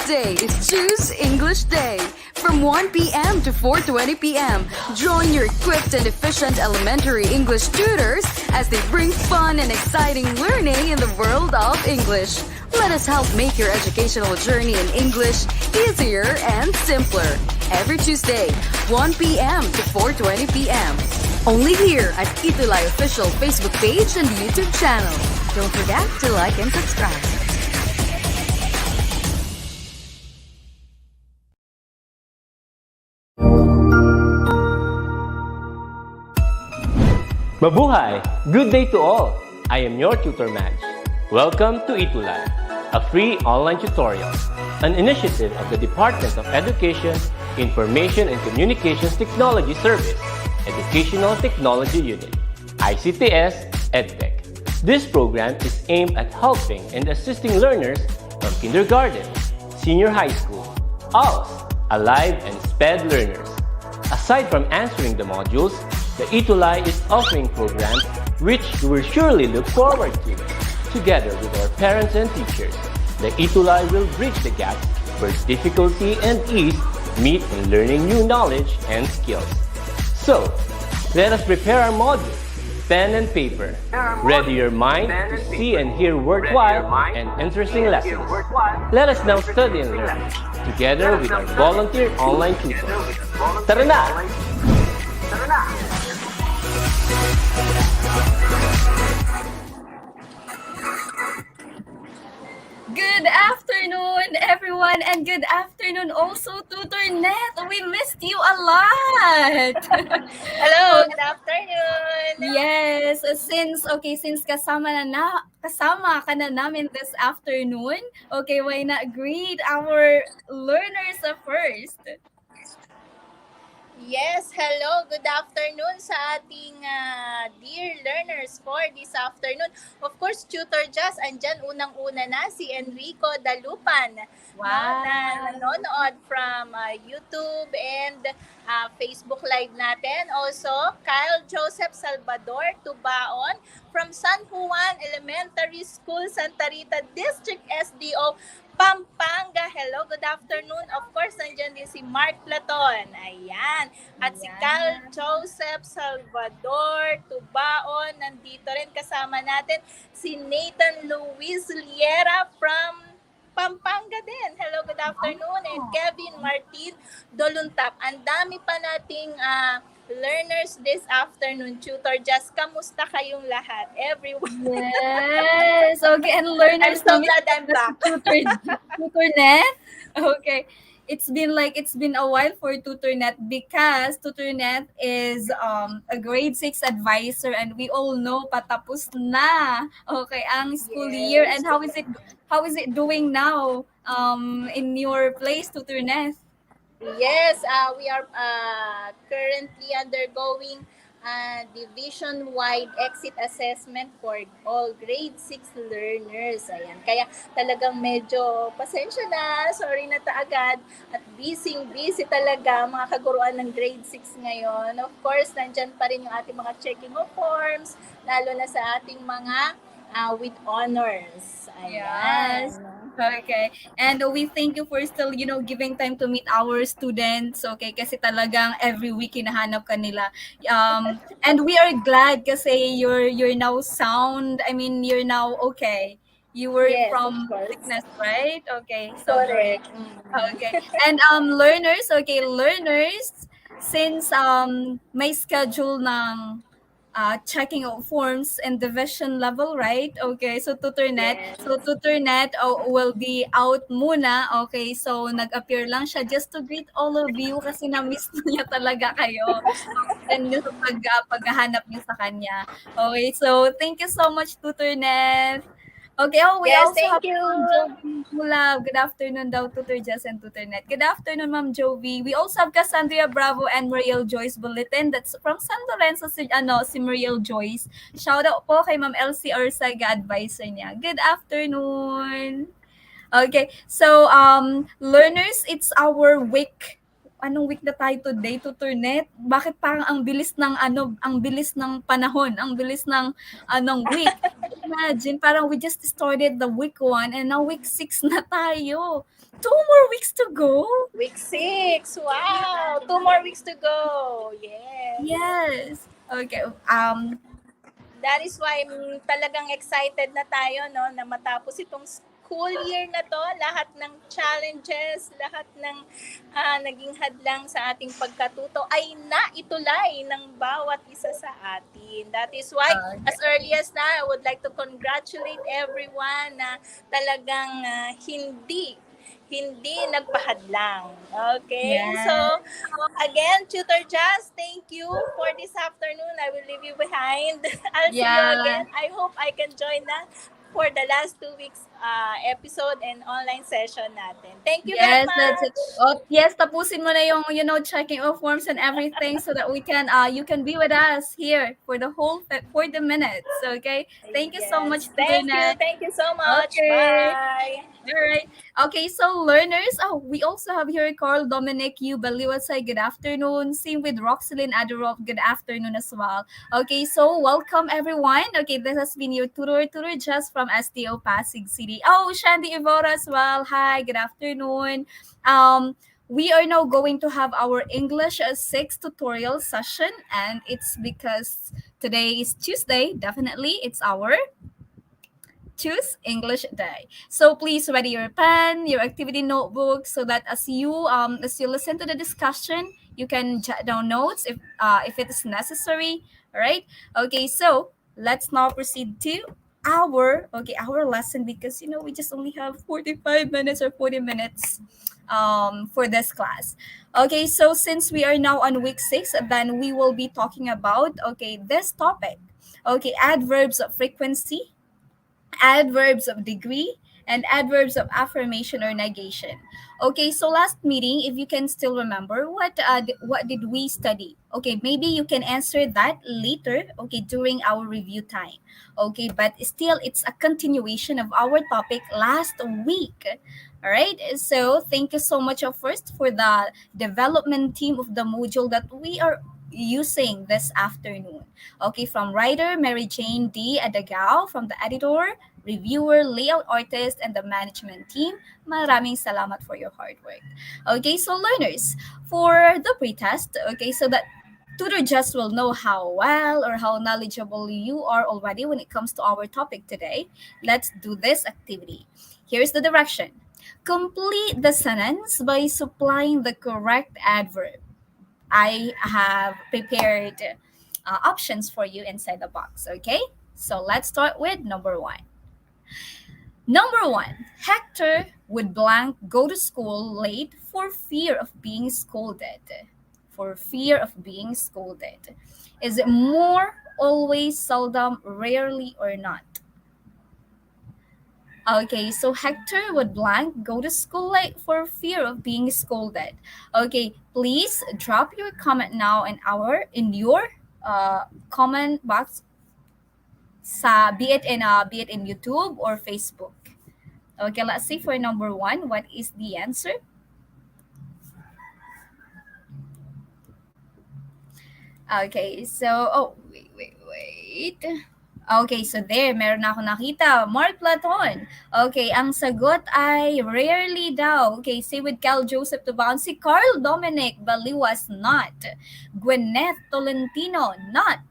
Tuesday is Choose English Day. From 1 p.m. to 4:20 p.m., join your equipped and efficient elementary English tutors as they bring fun and exciting learning in the world of English. Let us help make your educational journey in English easier and simpler. Every Tuesday, 1 p.m. to 4:20 p.m. Only here at ETUlay official Facebook page and YouTube channel. Don't forget to like and subscribe. Mabuhay! Good day to all! I am your tutor Madge. Welcome to ETUlay, a free online tutorial, an initiative of the Department of Education, Information and Communications Technology Service, Educational Technology Unit, ICTS EdTech. This program is aimed at helping and assisting learners from kindergarten, senior high school, ALS, Alive and SPED learners. Aside from answering the modules, the ETUlay is offering programs which you will surely look forward to. Together with our parents and teachers, the ETUlay will bridge the gap where difficulty and ease meet in learning new knowledge and skills. So, let us prepare our modules, pen and paper. Ready your mind to see and hear worthwhile and interesting lessons. Let us now study and learn together with our volunteer online tutors. Tara na! Good afternoon, everyone, and good afternoon also, Tutor Net. We missed you a lot. Hello, good afternoon. Yes, since kasama ka na namin this afternoon, okay, why not greet our learners first? Yes, hello, good afternoon sa ating dear learners for this afternoon. Of course, Tutor Jazz, andyan unang-una na si Enrico Dalupan. Wow. No, na nanonood from YouTube and Facebook Live natin. Also, Kyle Joseph Salvador Tubaon from San Juan Elementary School, Santa Rita District SDO, Pampanga. Hello, good afternoon. Of course, nandiyan din si Mark Platon. Ayan. At si Cal Joseph Salvador Tubaon. Nandito rin kasama natin si Nathan Luis Liera from Pampanga din. Hello, good afternoon. And Kevin Martin Doluntap. Ang dami pa nating learners this afternoon. Tutor Jazz, kamusta kayong lahat? Everyone. Yes. Okay, and learners. I'm so glad I'm back. Tutor Net. Okay. It's been a while for TutorNet because TutorNet is a grade 6 advisor and we all know patapos na ang school year. And how is it doing now in your place, TutorNet? Yes, we are currently undergoing division-wide exit assessment for all grade 6 learners. Ayan. Kaya talagang medyo pasensya na, sorry na agad, at busy talaga mga kaguruan ng grade 6 ngayon. Of course, nandyan pa rin yung ating mga checking of forms, lalo na sa ating mga with honors. Ayan. Yes. Okay. And we thank you for still, giving time to meet our students. Okay, kasi talagang every week hinahanap ka nila. And we are glad kasi you're now sound. I mean, you're now okay. You were from sickness, right? Okay. So correct. Okay. And learners, since may schedule ng checking out forms and division level, right? Okay, so TutorNet. Yes. So TutorNet will be out muna. Okay, so nag-appear lang siya just to greet all of you kasi na-miss niya talaga kayo. And yung paghahanap niyo sa kanya. Okay, so thank you so much, TutorNet. Okay, we Yes, also have thank you. Jovi Mula. Good afternoon daw, Tutor Jess and TutorNet. Good afternoon, Ma'am Jovi. We also have Cassandra Bravo and Mariel Joyce Bulletin. That's from San Lorenzo, si Mariel Joyce. Shout out po kay Ma'am Elsie Orsaga, advisor niya. Good afternoon. Okay, so learners, it's our week anong week na tayo today, Tutornet? Bakit parang ang bilis ng ano, ang bilis ng panahon, ang bilis ng week. Imagine, parang we just started the week 1 and now week 6 na tayo. 2 more weeks to go. Week 6. Wow! 2 more weeks to go. Yes. Yes. Okay. That is why talagang excited na tayo, no, na matapos itong school year na to, lahat ng challenges, lahat ng naging hadlang sa ating pagkatuto ay naitulay ng bawat isa sa atin. That is why, as early as now, I would like to congratulate everyone na talagang hindi nagpahadlang. Okay? Yes. So, again, Tutor Jazz, thank you for this afternoon. I will leave you behind. I'll see you again. I hope I can join na for the last 2 weeks episode and online session natin. Thank you very much. That's it. Oh, yes, tapusin mo na yung, checking of forms and everything so that we can, you can be with us here for the whole 40 minutes. Okay? Thank you so much, Thank you. Tutornet. Thank you so much. Okay. Bye. All right. Okay, so learners, we also have here Carl Dominic Yu Baliwasay. Good afternoon. Same with Roxelyn Adarov. Good afternoon as well. Okay, so welcome everyone. Okay, this has been your tutor Jess from STO Pasig City. Oh, Shandy Ivora as well. Hi, good afternoon. We are now going to have our English 6 tutorial session, and it's because today is Tuesday. Definitely, it's our Choose English Day. So please ready your pen, your activity notebook, so that as you listen to the discussion, you can jot down notes if it is necessary. All right. Okay. So let's now proceed to our lesson, because we just only have 45 minutes or 40 minutes for this class. Okay. So since we are now on week 6, then we will be talking about this topic. Okay, adverbs of frequency, adverbs of degree, and adverbs of affirmation or negation. Okay, so last meeting, if you can still remember, what did we study? Okay, maybe you can answer that later, okay, during our review time. Okay, but still, it's a continuation of our topic last week. All right, so thank you so much first for the development team of the module that we are using this afternoon. Okay, from writer Mary Jane D. Adagao, from the editor, reviewer, layout artist, and the management team, maraming salamat for your hard work. Okay, so learners, for the pretest, okay, so that tutor just will know how well or how knowledgeable you are already when it comes to our topic today, let's do this activity. Here's the direction. Complete the sentence by supplying the correct adverb. I have prepared options for you inside the box, okay? So let's start with number 1. Number 1, Hector would blank go to school late for fear of being scolded. For fear of being scolded. Is it more, always, seldom, rarely, or not? Okay, so Hector would blank go to school late for fear of being scolded. Okay, please drop your comment now in your comment box, be it in YouTube or Facebook. Okay, let's see for number 1. What is the answer? Okay, so wait. Okay, so there, meron na ako nakita. Mark Platon. Okay, ang sagot ay rarely daw. Okay, say with Cal Joseph Tubaon. Si Carl Dominic Baliwas, not. Gwyneth Tolentino, not.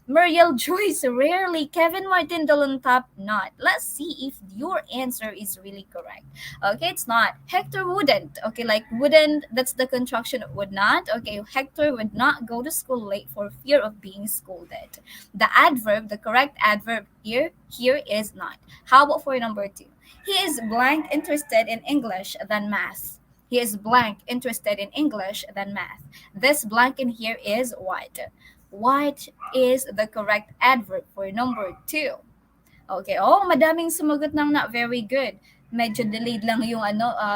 Muriel Joyce, rarely. Kevin Martin Doluntap, not. Let's see if your answer is really correct. Okay, it's not. Hector wouldn't. Okay, like wouldn't, that's the construction of would not. Okay, Hector would not go to school late for fear of being scolded. The adverb, the correct adverb here is not. How about for number 2? He is blank interested in English than math. He is blank interested in English than math. This blank in here is what? What is the correct adverb for number 2? Okay, madaming sumagot ng not very good. Medyo delayed lang yung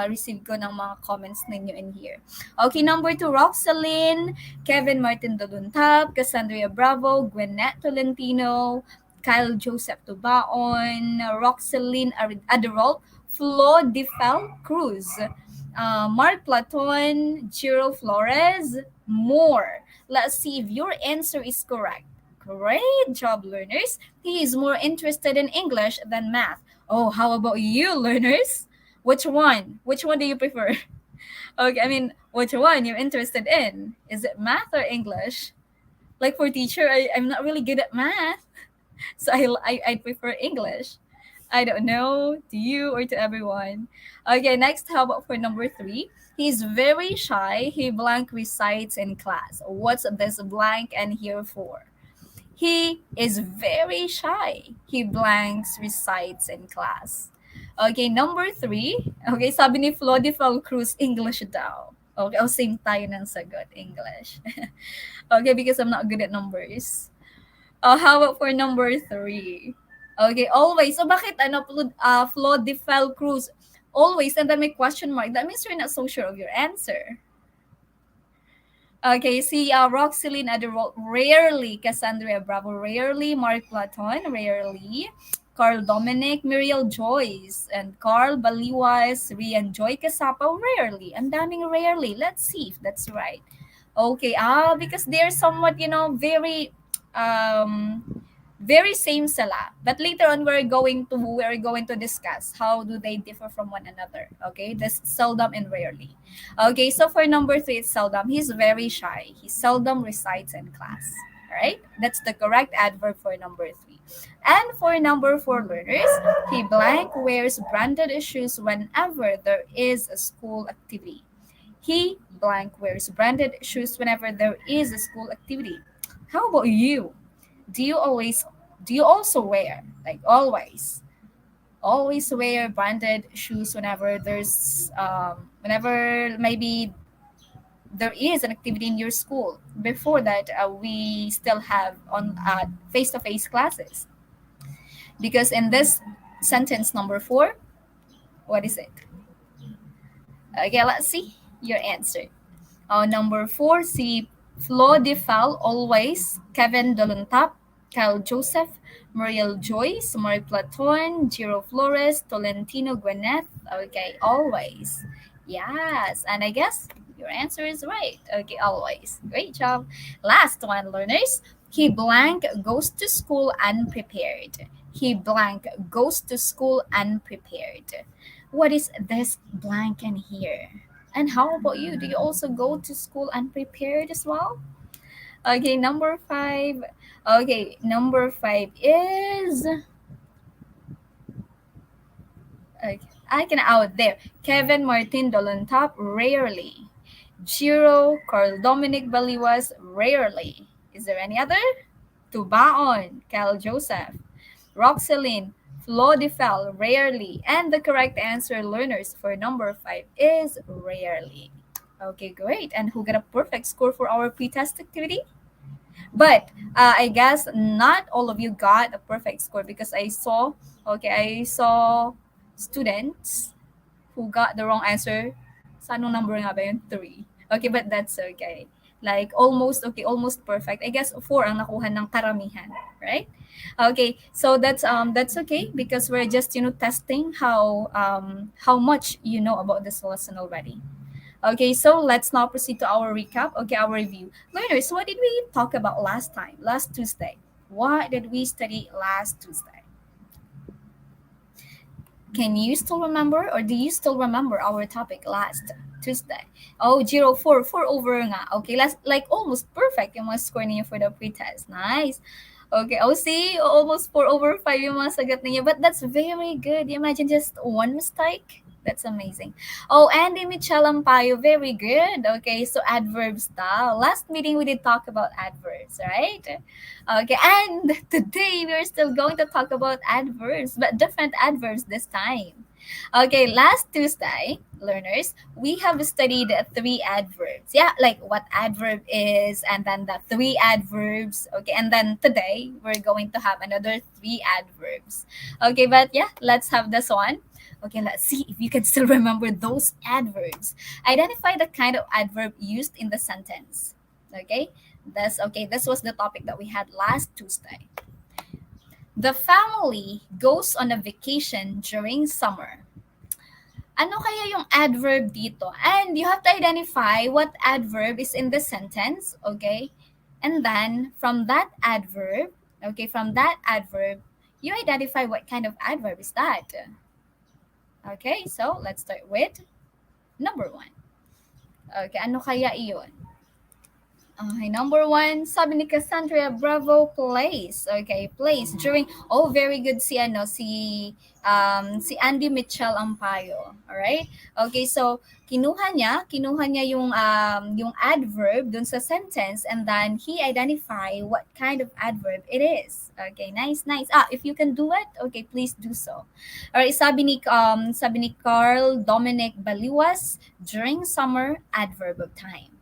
receive ko ng mga comments ninyo in here. Okay, number 2, Roxalyn, Kevin Martin Doluntap, Cassandra Bravo, Gwyneth Tolentino, Kyle Joseph Tubaon, Roxalyn Aderol, Flo Defel Cruz. Mark Platon, Giro Flores, more. Let's see if your answer is correct. Great job, learners. He is more interested in English than math. Oh, how about you, learners? Which one? Which one do you prefer? Okay, I mean, which one you're interested in? Is it math or English? Like for teacher, I'm not really good at math, so I prefer English. I don't know to you or to everyone. Okay, next, how about for number three? He's very shy. He blank recites in class. What's this blank and here for? He is very shy. He blanks recites in class. Okay, number three. Okay, sabi ni Flo de Cruz, English daw. Okay, oh, same tayo ng sagot, English. Okay, because I'm not good at numbers. How about for number three? Okay, always. So bakit ano, Flo de Cruz? Always, and then may question mark. That means you're not so sure of your answer. Okay, see, Roxeline Adderall, rarely, Cassandra Bravo, rarely, Mark Platon, rarely, Carl Dominic, Muriel Joyce, and Carl Baliwas, Rian Joy Casapo, rarely. Ang daming rarely. Let's see if that's right. Okay, because they're somewhat, um, very same sila. But later on, we're going to discuss how do they differ from one another. Okay, this seldom and rarely. Okay, so for number three, it's seldom. He's very shy. He seldom recites in class. All right, that's the correct adverb for number three. And for number four, learners, he blank wears branded shoes whenever there is a school activity. He blank wears branded shoes whenever there is a school activity. How about you? Do you also wear, like always wear branded shoes whenever whenever maybe there is an activity in your school? Before that, we still have on face-to-face classes, because in this sentence number four, what is it? Okay, let's see your answer. Number four, si Flo de Fal, always, Kevin Doluntap, Kyle Joseph, Muriel Joyce, Mark Platon, Giro Flores, Tolentino Gwyneth. Okay, always. Yes, and I guess your answer is right. Okay, always. Great job. Last one, learners. He blank goes to school unprepared. He blank goes to school unprepared. What is this blank in here? And how about you? Do you also go to school unprepared as well? Okay, number five. Okay, number five is I can out there. Kevin Martin Dolantop, rarely. Giro Carl Dominic Baliwas, rarely. Is there any other? Tubaon, Cal Joseph. Roxeline, Flo de Fel, rarely. And the correct answer, learners, for number five is rarely. Okay, great. And who got a perfect score for our pre-test activity? But I guess not all of you got a perfect score, because I saw students who got the wrong answer. Sa anong number nga ba yun? 3. Okay, but that's okay. Like almost perfect. I guess 4 ang nakuha ng karamihan, right? Okay, so that's okay, because we're just testing how much you know about this lesson already. Okay, so let's now proceed to our recap. Okay, our review. Learners, what did we talk about last time, last Tuesday? What did we study last Tuesday? Can you still remember, or do you still remember our topic last Tuesday? Oh, 4 over nga. Okay, like almost perfect yung mga score niyo for the pretest. Nice. Okay, see, almost 4 over 5 yung mga sagot niyo. But that's very good. Imagine just one mistake. That's amazing. Oh, Andy Michelle Ampayo, very good. Okay, so adverbs daw. Last meeting we did talk about adverbs, right? Okay, and today we're still going to talk about adverbs, but different adverbs this time. Okay, last Tuesday, learners, we have studied 3 adverbs. Yeah, like what adverb is, and then the 3 adverbs. Okay, and then today we're going to have another 3 adverbs. Okay, but yeah, let's have this one. Okay, let's see if you can still remember those adverbs. Identify the kind of adverb used in the sentence. Okay, this was the topic that we had last Tuesday. The family goes on a vacation during summer. Ano kaya yung adverb dito? And you have to identify what adverb is in the sentence, okay? And then from that adverb, you identify what kind of adverb is that. Okay, so let's start with number one. Okay, ano kaya iyon? Okay, number one, sabi ni Cassandra Bravo, place. Okay, place. During, oh, very good si, si Andy Mitchell Ampayo. Alright? Okay, so, kinuha niya yung adverb dun sa sentence and then he identify what kind of adverb it is. Okay, nice, nice. If you can do it, okay, please do so. Alright, sabi ni Carl Dominic Baliwas, during summer, adverb of time.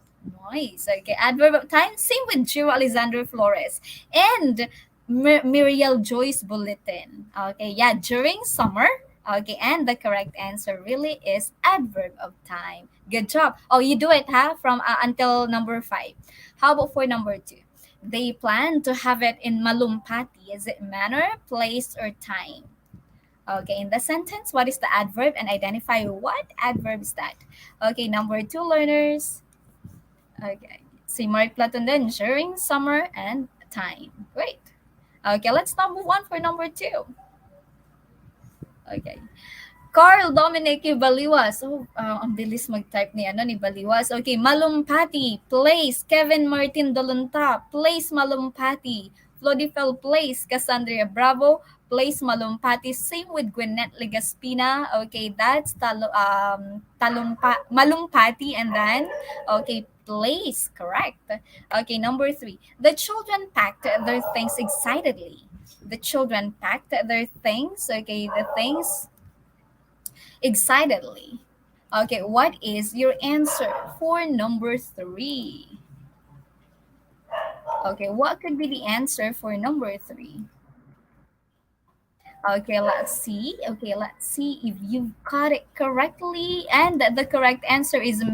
Nice. Okay. Adverb of time. Same with Gio Alexander Flores and Miriel Joyce Bulletin. Okay. Yeah. During summer. Okay. And the correct answer really is adverb of time. Good job. Oh, you do it, huh? From until number 5. How about for number 2? They plan to have it in Malumpati. Is it manner, place, or time? Okay, in the sentence, what is the adverb and identify what adverb is that? Okay, number 2 learners. Okay. Si Mark Platon then during summer and time. Great. Okay, let's now move on for number 2. Okay. Carl Dominic Baliwas. Oh, ang bilis mag-type ni Baliwas. Okay, Malumpati. Place. Kevin Martin Dolunta. Place Malumpati. Flodifel Place. Cassandra Bravo. Place Malumpati. Same with Gwyneth Legaspina. Okay, that's Malumpati. And then, okay, place. Correct. Okay, number 3. The children packed their things excitedly. The children packed their things. Okay, the things excitedly. Okay, what is your answer for number 3? Okay, what could be the answer for number 3? Okay, let's see. Okay, let's see if you've got it correctly. And the correct answer is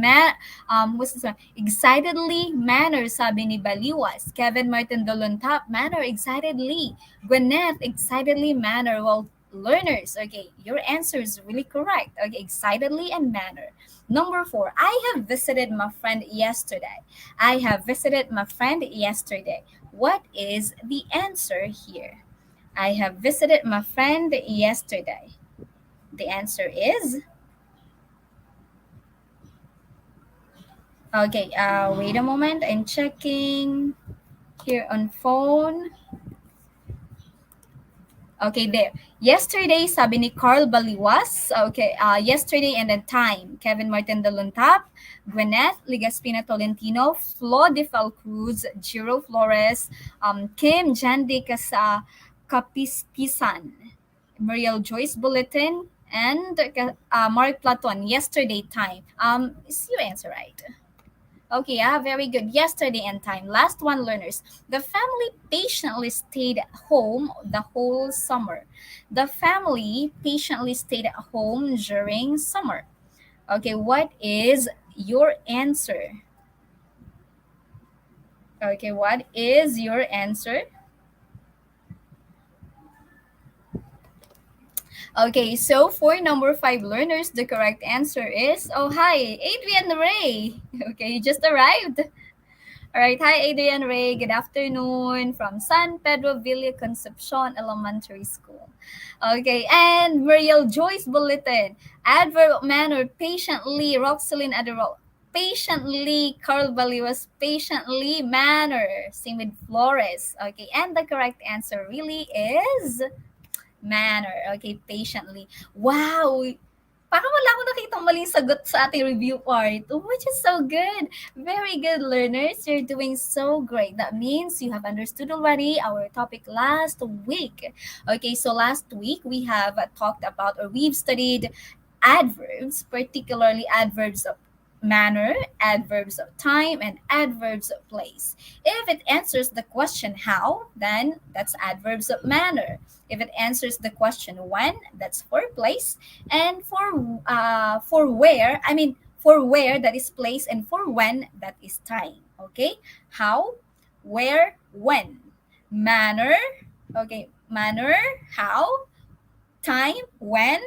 what's this one? Excitedly manner, sabi ni Baliwas. Kevin Martin Dolontap, manner excitedly. Gwyneth, excitedly manner. Well, learners, okay, your answer is really correct. Okay, excitedly and manner. Number 4, I have visited my friend yesterday. I have visited my friend yesterday. What is the answer here? I have visited my friend yesterday. The answer is okay. Wait a moment. I'm checking here on phone. Okay, there. Yesterday, sabi ni Carl Baliwas. Okay, yesterday and then time. Kevin Martin Doluntap, Gwyneth Ligaspina Tolentino, Flo de Falcruz, Jiro Flores, Kim Jandy Kapiskisan, Muriel Joyce Bulletin, and Mark Platon. Yesterday time. Is your answer right? Okay, very good. Yesterday and time. Last one, learners. The family patiently stayed at home the whole summer. The family patiently stayed at home during summer. Okay, what is your answer? Okay, what is your answer? Okay, so for number 5 learners, the correct answer is, oh, hi, Adrian Ray. Okay, you just arrived. All right. Hi, Adrian Ray. Good afternoon from San Pedro Villa Concepcion Elementary School. Okay. And Muriel Joyce Bulletin. Adverb of manner, patiently. Roxalyn Adderall. Patiently. Carl Baliwas. Patiently. Manner. Same with Flores. Okay. And the correct answer really is manner. Okay. Patiently. Wow. Parang wala akong nakitang maling sagot sa ating review part, which is so good. Very good, learners. You're doing so great. That means you have understood already our topic last week. Okay, so last week we have talked about, or we've studied adverbs, particularly adverbs of manner, adverbs of time, and adverbs of place. If it answers the question how, then that's adverbs of manner. If it answers the question when, that's for place. And for where, for where, that is place, and for when, that is time. Okay? How, where, when. Manner, okay, manner, how, time, when,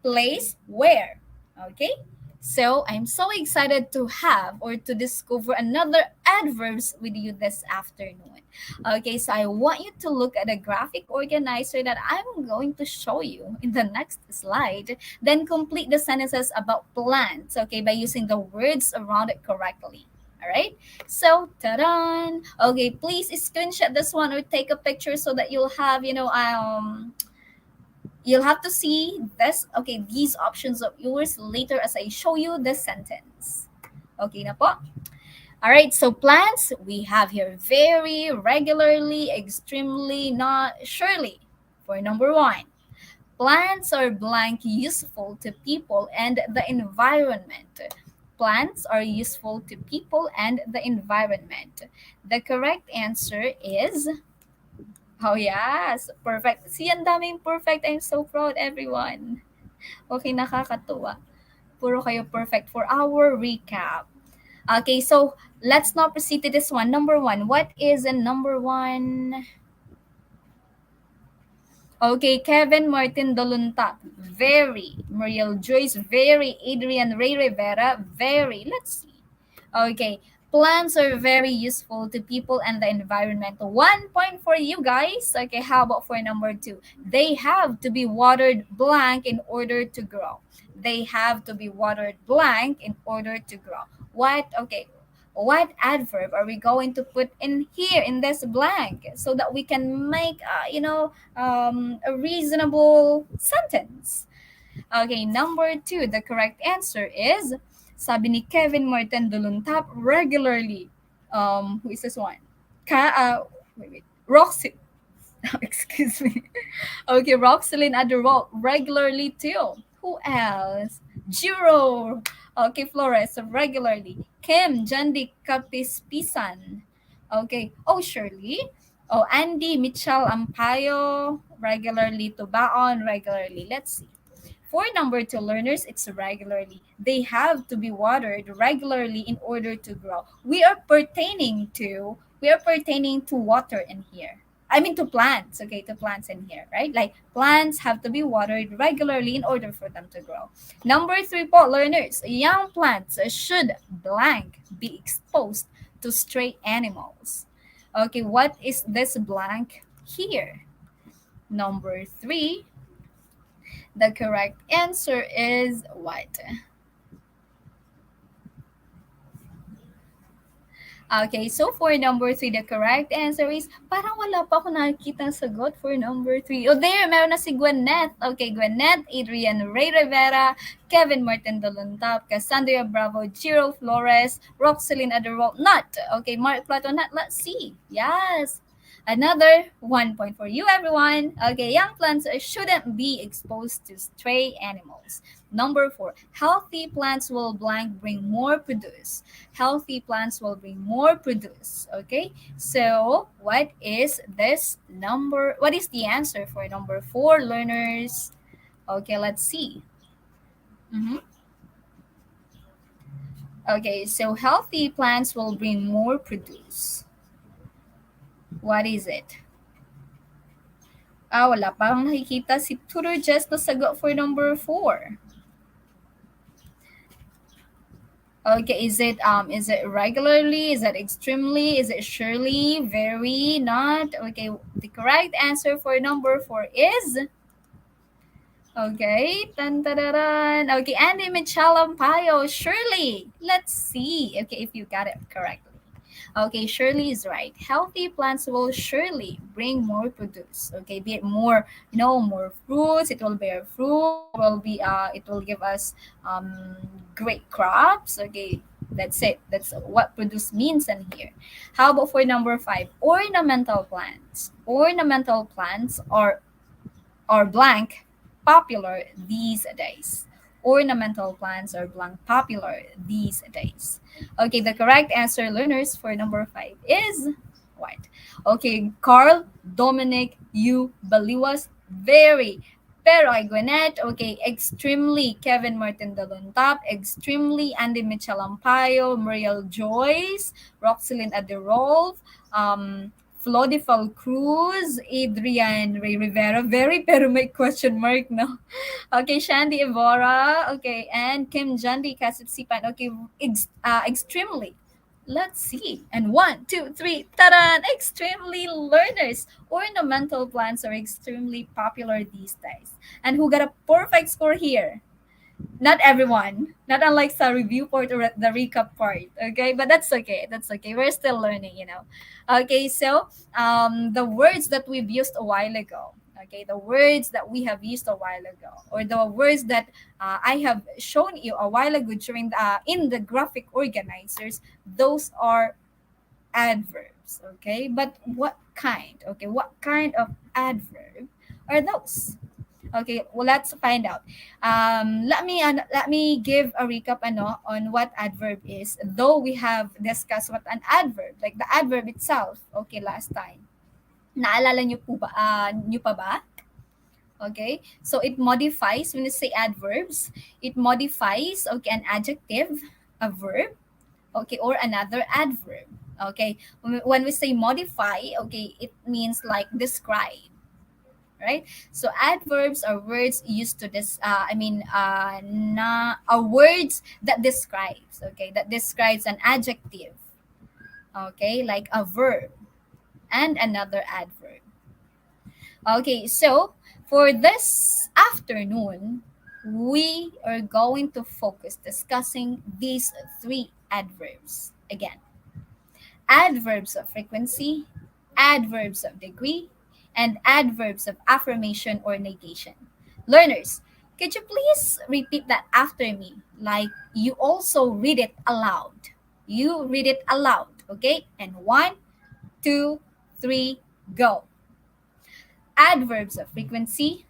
place, where. Okay? So I'm so excited to have or to discover another adverbs with you this afternoon. Okay, so I want you to look at the graphic organizer that I'm going to show you in the next slide. Then complete the sentences about plants, okay, by using the words around it correctly. All right. So, ta-da! Okay, please screenshot this one or take a picture so that you'll have to see this, okay, these options of yours later as I show you the sentence. Okay na po? All right, so plants we have here very, regularly, extremely, not surely. For number one, plants are blank useful to people and the environment. Plants are useful to people and the environment. The correct answer is, oh yes, perfect. See, ang daming perfect. I'm so proud, everyone. Okay, nakakatuwa. Puro kayo perfect for our recap. Okay, so let's now proceed to this one. Number one. What is a number one? Okay, Kevin Martin Dolunta. Very. Muriel Joyce. Very. Adrian Ray Rivera. Very. Let's see. Okay. Plants are very useful to people and the environment. 1 point for you guys. Okay, how about for number two? They have to be watered blank in order to grow. They have to be watered blank in order to grow. What? Okay. What adverb are we going to put in here in this blank so that we can make, a reasonable sentence? Okay, number two, the correct answer is, sabi ni Kevin Martin Duluntap, regularly. Who is this one? Wait. Roxy. Excuse me. Okay, Roxelyn Adderall, regularly too. Who else? Jiro. Okay, Flores, regularly. Kim, Jandi Kapispisan. Okay. Oh, Shirley. Oh, Andy, Mitchell Ampayo, regularly. Tubaon, regularly. Let's see. For number two learners, it's regularly. They have to be watered regularly in order to grow. We are pertaining to water in here. I mean to plants, okay, to plants in here, right? Like plants have to be watered regularly in order for them to grow. Number three po, learners, young plants should blank be exposed to stray animals. Okay, what is this blank here? Number three, the correct answer is what? Okay, so for number three, the correct answer is, parang wala pa ako nakikita sagot for number three. Oh, there, meron na si Gwyneth. Okay, Gwyneth, Adrian Ray Rivera, Kevin Martin Doluntap, Cassandra Bravo, Jiro Flores, Roxelyn Adderall, not. Okay, Mark Plato, not. Let's see. Yes. Another 1 point for you, everyone. Okay, young plants shouldn't be exposed to stray animals. Number four, healthy plants will blank bring more produce. Healthy plants will bring more produce. Okay, so what is this number? What is the answer for number four, learners? Okay, let's see. Mhm. Okay, so healthy plants will bring more produce. What is it? Wala pa akong nakikita si Tutor Jess na sagot for number four. Okay, is it regularly? Is it extremely? Is it surely? Very? Not? Okay, the correct answer for number four is, okay, dun, dun, dun, dun. Okay, Andy Michalampayo, surely. Let's see, okay, if you got it correctly. Okay, Shirley is right. Healthy plants will surely bring more produce. Okay, be it more, more fruits. It will bear fruit. It will give us great crops. Okay, that's it. That's what produce means in here. How about for number five? Ornamental plants. Ornamental plants are blank popular these days. Ornamental plants are blank popular these days. Okay, the correct answer, learners, for number five is what? Okay, Carl Dominic U. Baliwas, very. Pero ay Gwinnett, okay, extremely. Kevin Martin Dalontap, extremely. Andy Michel Ampayo, Muriel Joyce, Roxelyn Aderolf, Flodifal Cruz, Adrian Ray Rivera. Very pero may question mark, no? Okay, Shandy Evora. Okay, and Kim Jandi Kasipsipan. Okay, extremely. Let's see. And one, two, three, ta-da! Extremely learners. Ornamental plants are extremely popular these days. And who got a perfect score here? Not everyone, not unlike sa review part or the recap part. Okay, but that's okay. That's okay. We're still learning, you know. Okay, so the words that we've used a while ago. Okay, the words that we have used a while ago, or the words that I have shown you a while ago during in the graphic organizers. Those are adverbs. Okay, but what kind? Okay, what kind of adverb are those? Okay, well, let's find out. Let me give a recap on what adverb is. Though we have discussed what an adverb, like the adverb itself. Okay, last time. Naalala niyo po ba? Niyo pa ba? Okay, so it modifies when you say adverbs. It modifies an adjective, a verb, or another adverb. Okay, when we say modify, it means like describe, right? So adverbs are words used to this. Are words that describes. Okay, that describes an adjective. Okay, like a verb and another adverb. Okay, so for this afternoon, we are going to focus discussing these three adverbs again: adverbs of frequency, adverbs of degree, and adverbs of affirmation or negation. Learners, could you please repeat that after me? Like you also read it aloud. You read it aloud, okay? And one, two, three, go. Adverbs of frequency,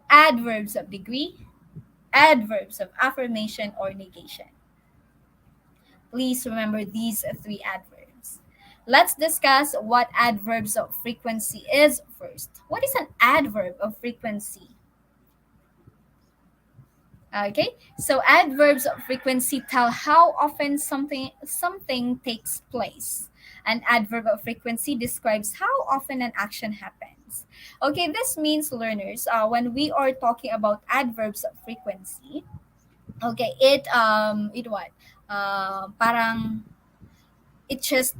adverbs of degree, adverbs of affirmation or negation. Please remember these three adverbs. Let's discuss what adverbs of frequency is first. What is an adverb of frequency? Okay, so adverbs of frequency tell how often something takes place. An adverb of frequency describes how often an action happens. Okay, this means learners, when we are talking about adverbs of frequency, okay, it what? Parang it just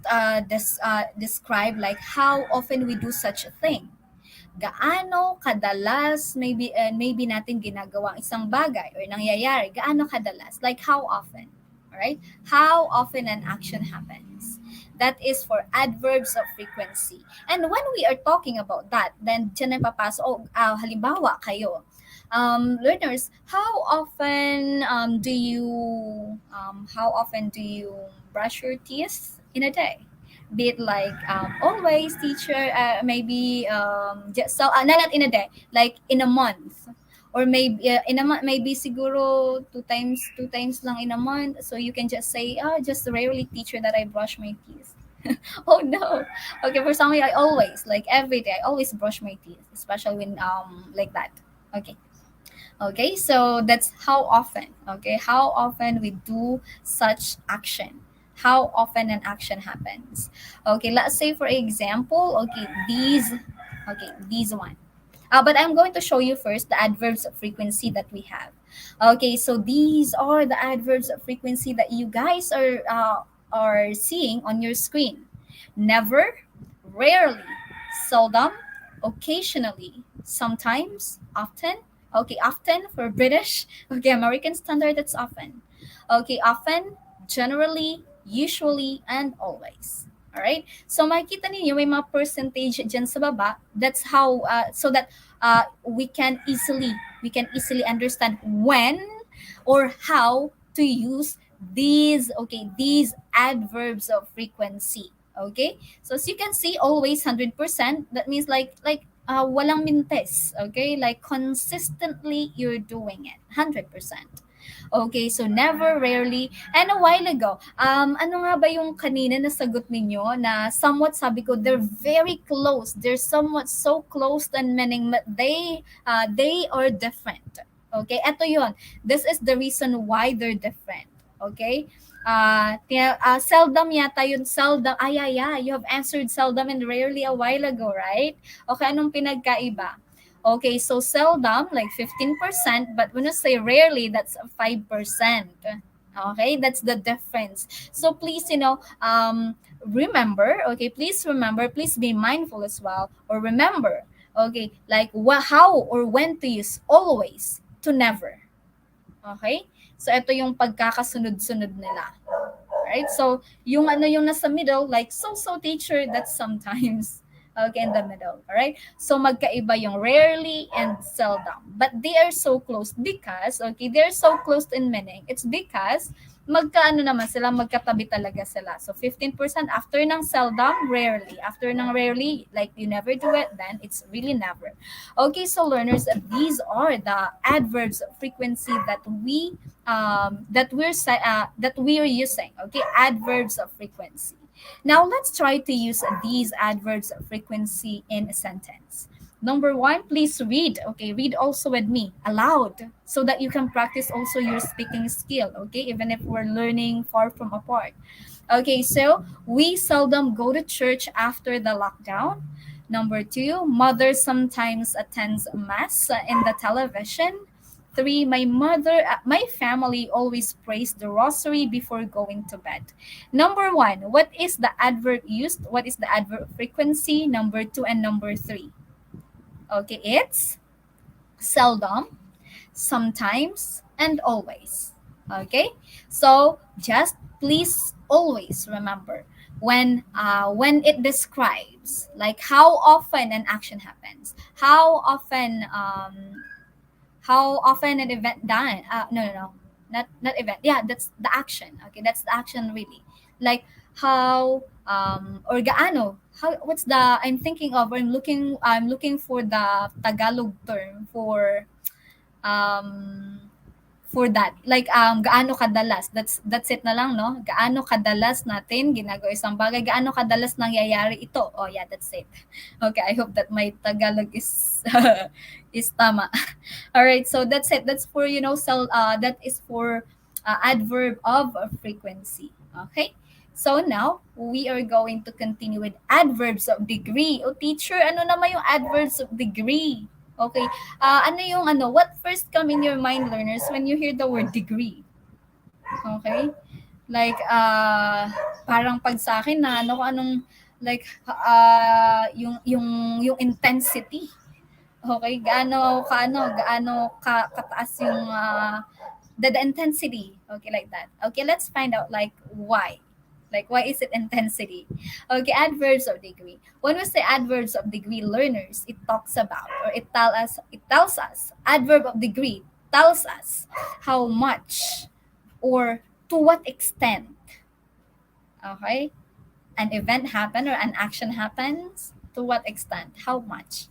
describe like how often we do such a thing. Gaano kadalas maybe natin ginagawa ang isang bagay or nangyayari, gaano kadalas, like how often, all right? How often an action happens. That is for adverbs of frequency. And when we are talking about that, then dyan na papasok, halimbawa kayo, learners, how often do you brush your teeth in a day? Be it like always, teacher, maybe just so not in a day, like in a month, or maybe in a month, maybe siguro two times lang in a month. So you can just say, oh, just rarely, teacher, that I brush my teeth. Oh no. Okay, for some, I always, like every day, I always brush my teeth, especially when like that. Okay. Okay, so that's how often. Okay, how often we do such action. How often an action happens. Okay, let's say for example, these one. But I'm going to show you first the adverbs of frequency that we have. Okay, so these are the adverbs of frequency that you guys are seeing on your screen. Never, rarely, seldom, occasionally, sometimes, often. Okay, often for British. Okay, American Standard, that's often. Okay, often, generally, usually, and always. All right? So makikita ninyo may mga percentage dyan sa baba. That's how so that we can easily understand when or how to use these adverbs of frequency. Okay? So as you can see, always 100%. That means like walang mintes. Okay? Like consistently you're doing it. 100%. Okay, so never, rarely, and a while ago, ano nga ba yung kanina na sagot ninyo na somewhat sabi ko, they're very close. They're somewhat so close and meaning they are different. Okay, eto yun. This is the reason why they're different. Okay? Seldom yata yun. Seldom. Yeah. You have answered seldom and rarely a while ago, right? Okay, anong pinagkaiba? Okay, so seldom, like 15%, but when you say rarely, that's 5%. Okay, that's the difference. So please, remember, okay, please remember, please be mindful as well, or remember, okay, like how or when to use always to never. Okay? So ito yung pagkakasunod-sunod nila. Right? So, yung nasa middle, like so teacher, that's sometimes okay in the middle. Alright? So, magkaiba yung rarely and seldom. But they are so close because, okay, they're so close in meaning. It's because magkaano naman sila, magkatabi talaga sila. So, 15% after ng seldom, rarely. After ng rarely, like you never do it, then it's really never. Okay, so learners, these are the adverbs of frequency that we're using. Okay, adverbs of frequency. Now let's try to use these adverbs of frequency in a sentence. Number one, please read. Okay, read also with me aloud so that you can practice also your speaking skill. Okay, even if we're learning far from apart. Okay, so we seldom go to church after the lockdown. Number two, mother sometimes attends mass in the television. Three, my family always prays the rosary before going to bed. Number one, what is the adverb used? What is the adverb frequency? Number two and number three. Okay, it's seldom, sometimes, and always. Okay, so just please always remember when it describes like how often an action happens, how often an event done. No, not event. Yeah, that's the action. Okay, that's the action really. Like how or gaano. How what's the I'm thinking of I'm looking for the Tagalog term um for that. Like gaano kadalas. That's it na lang, no? Gaano kadalas natin ginagawa isang bagay, gaano kadalas nangyayari ito. Oh yeah, that's it. Okay, I hope that my Tagalog is is tama. All right, so that's it. That's for that is for adverb of frequency. Okay? So now, we are going to continue with adverbs of degree. O teacher, ano naman yung adverbs of degree? Okay. What first come in your mind, learners, when you hear the word degree? Okay? Like, parang pag sa akin na ano kung anong, like, yung intensity. Okay? Gaano kataas yung, the intensity. Okay, like that. Okay, let's find out, like, why. Like, why is it intensity? Okay, adverbs of degree. When we say adverbs of degree, learners, it talks about, or it tells us, adverb of degree tells us how much or to what extent, okay, an event happen or an action happens, to what extent, how much.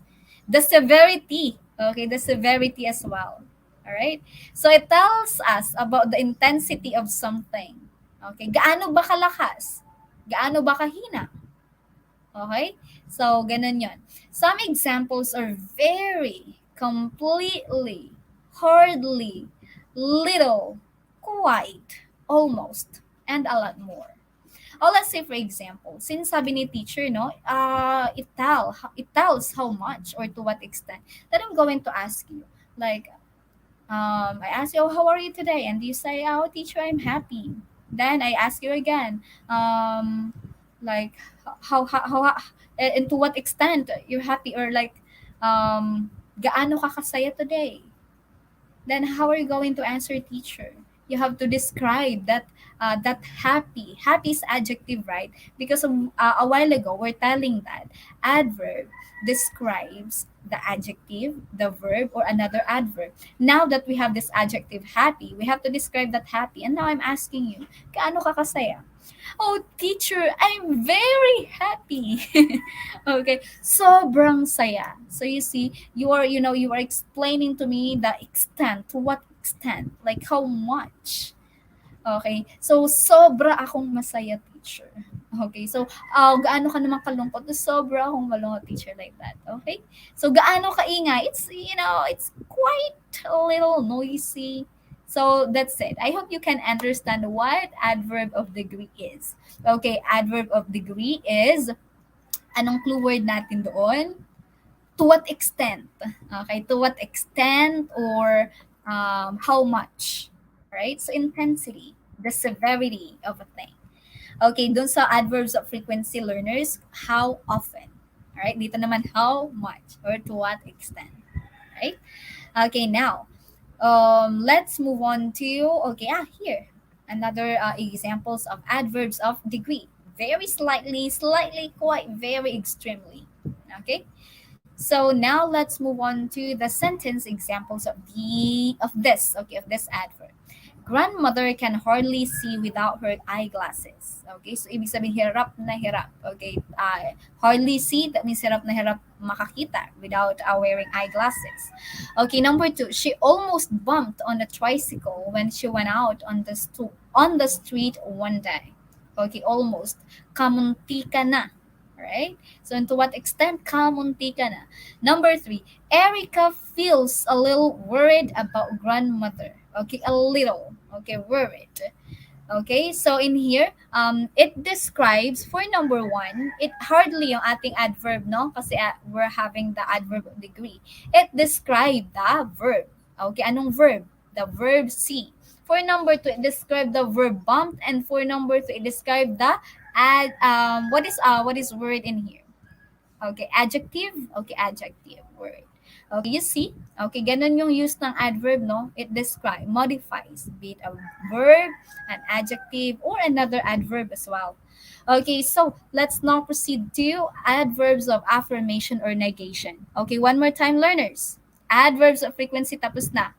The severity, okay, the severity as well. All right? So it tells us about the intensity of something. Okay, gaano ba kalakas? Gaano ba kahina? Okay? So, ganun yun. Some examples are very, completely, hardly, little, quite, almost, and a lot more. Oh, let's say for example, since sabi ni teacher, no, it tells how much or to what extent, that I'm going to ask you. Like, I ask you, oh, how are you today? And you say, oh, teacher, I'm happy. Then I ask you again, like, and to what extent you're happy, or like, gaano ka kasaya today? Then how are you going to answer teacher? You have to describe that happy. Happy is adjective, right? Because a while ago we're telling that adverb describes the adjective, the verb, or another adverb. Now that we have this adjective happy, we have to describe that happy. And now I'm asking you, gaano ka kasaya? Oh, teacher, I'm very happy. Okay, sobrang saya. So you see, you are explaining to me the extent, to what extent, like how much. Okay, so sobra akong masaya, teacher. Okay, so gaano ka naman kalungkot? Sobra akong malungkot, teacher, like that. Okay, so gaano kaingay? It's quite a little noisy. So that's it. I hope you can understand what adverb of degree is. Okay, adverb of degree is, anong clue word natin doon? To what extent? Okay, to what extent, or how much? Right? So intensity, the severity of a thing. Okay, dun sa adverbs of frequency, learners, how often. Alright, dito naman how much or to what extent. Right? Okay, now let's move on to, okay, here another examples of adverbs of degree. Very slightly, quite very extremely. Okay, so now let's move on to the sentence examples of this adverb. Grandmother can hardly see without her eyeglasses. Okay, so ibig sabihin hirap na hirap. Okay, hardly see, that means hirap na hirap makakita without wearing eyeglasses. Okay, number two, she almost bumped on a tricycle when she went out on the street one day. Okay, almost. Kamunti ka na. Right? So, and to what extent kamunti ka na? Number three, Erica feels a little worried about grandmother. Okay, a little. Okay, worried. Okay, so in here, it describes, for number one, it hardly yung ating adverb, no? Kasi we're having the adverb of degree. It described the verb. Okay, anong verb? The verb see. For number two, it described the verb bumped, and for number three, it described the what is word in here? Okay, adjective. Okay, adjective word. Okay, you see? Okay, ganun yung use ng adverb, no? It describes, modifies, be it a verb, an adjective, or another adverb as well. Okay, so let's now proceed to adverbs of affirmation or negation. Okay, one more time, learners. Adverbs of frequency, tapos na.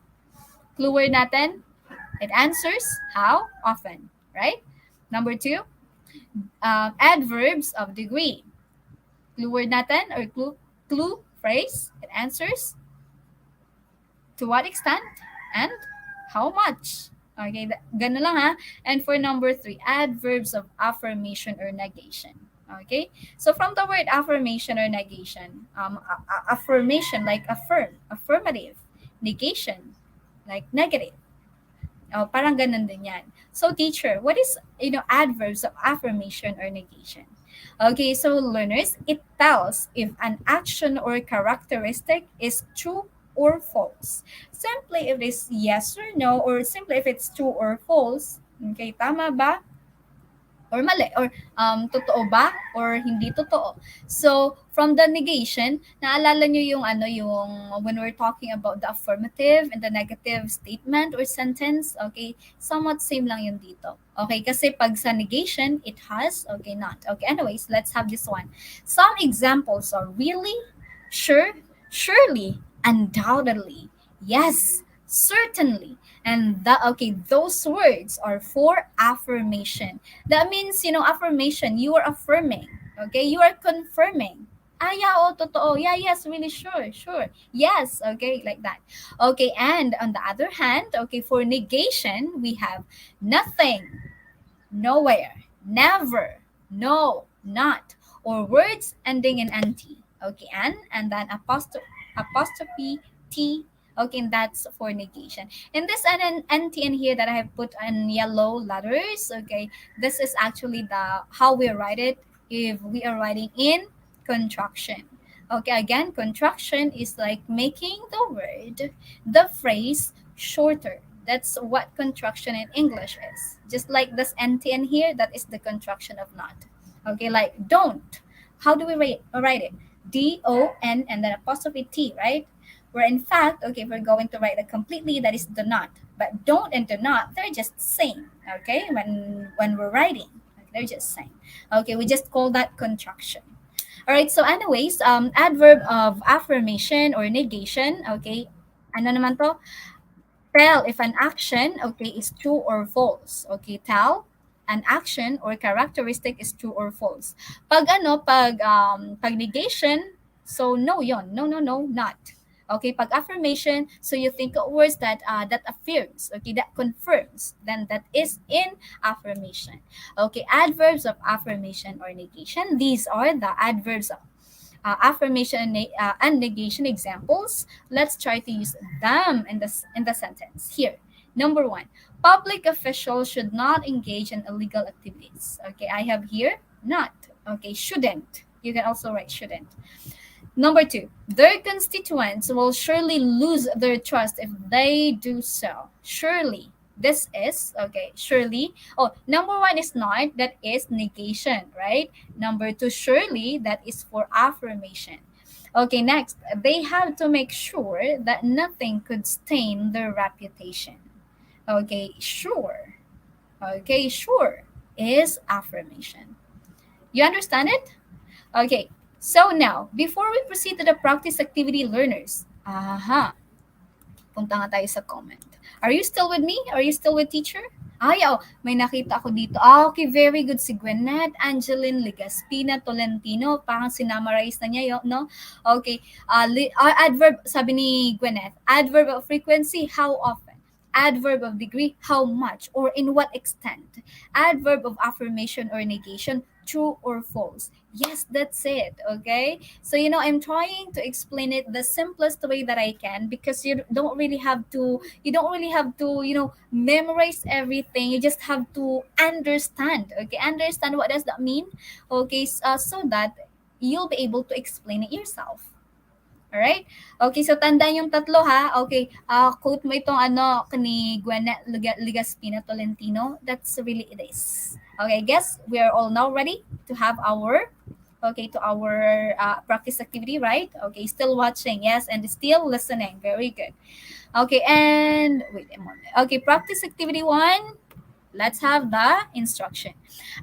Clue word natin? It answers how often, right? Number two, adverbs of degree. Clue word natin, or clue phrase, it answers to what extent and how much. Okay, ganun lang ha. And for number three, adverbs of affirmation or negation. Okay, so from the word affirmation or negation, affirmation like affirm, affirmative, negation like negative. Oh, parang ganun din yan. So teacher, what is, adverbs of affirmation or negation? Okay, so learners, it tells if an action or characteristic is true or false. Simply if it is yes or no, or simply if it's true or false. Okay, tama ba? Or mali, or totoo ba or hindi totoo. So from the negation, naalala nyo yung when we're talking about the affirmative and the negative statement or sentence, okay, somewhat same lang yun dito. Okay, kasi pag sa negation, it has, okay, not. Okay, anyways, let's have this one. Some examples are really, sure, surely, undoubtedly, yes, certainly. And those words are for affirmation. That means, affirmation, you are affirming. Okay, you are confirming. Yeah, oh, totoo. Yeah, yes, really, sure. Yes, okay, like that. Okay, and on the other hand, okay, for negation, we have nothing, nowhere, never, no, not, or words ending in nt. Okay, and then apostrophe t. Okay, and that's for negation. And this nt in here that I have put in yellow letters, okay, this is actually how we write it if we are writing in contraction. Okay, again, contraction is like making the phrase shorter. That's what contraction in English is. Just like this nt in here, that is the contraction of not. Okay, like don't. How do we write it? D-O-N and then apostrophe T, right? Where in fact, okay, if we're going to write it completely, that is the not. But don't and do not, they're just same. Okay, when we're writing, they're just same. Okay, we just call that contraction. All right, so anyways, adverb of affirmation or negation, okay, ano naman to? Tell if an action, okay, is true or false. Okay, tell an action or characteristic is true or false. Pag negation, so no yon. No, not. Okay, pag affirmation, so you think of words that affirms, okay, that confirms, then that is in affirmation. Okay, adverbs of affirmation or negation. These are the adverbs of affirmation and negation examples. Let's try to use them in the sentence. Here, Number one, public officials should not engage in illegal activities. Okay, I have here not. Okay, shouldn't. You can also write shouldn't. Number two, their constituents will surely lose their trust if they do so. Surely. This is, okay, surely. Oh, number one is not, that is negation, right? Number two, surely, that is for affirmation. Okay, next, they have to make sure that nothing could stain their reputation. Okay, sure. Okay, sure is affirmation. You understand it? Okay, so now, before we proceed to the practice activity learners, punta nga tayo sa comment. Are you still with me? Are you still with teacher? Ay, oh, may nakita ako dito. Okay, very good. Si Gwyneth, Angeline, Legaspina, Tolentino. Parang sinamarize na niya, no? Okay. Adverb, sabi ni Gwyneth. Adverb of frequency, how often? Adverb of degree, how much or in what extent? Adverb of affirmation or negation, true or false? Yes, that's it. Okay. So, I'm trying to explain it the simplest way that I can, because you don't really have to, memorize everything. You just have to understand. Okay. Understand what does that mean. Okay. So that you'll be able to explain it yourself. Alright? Okay, so tandaan yung tatlo ha. Okay, quote mo itong ni Ligaspina Tolentino. That's really it is. Okay, guess we are all now ready to have our practice activity, right? Okay, still watching, yes, and still listening. Very good. Okay, and wait a moment. Okay, practice activity 1. Let's have the instruction.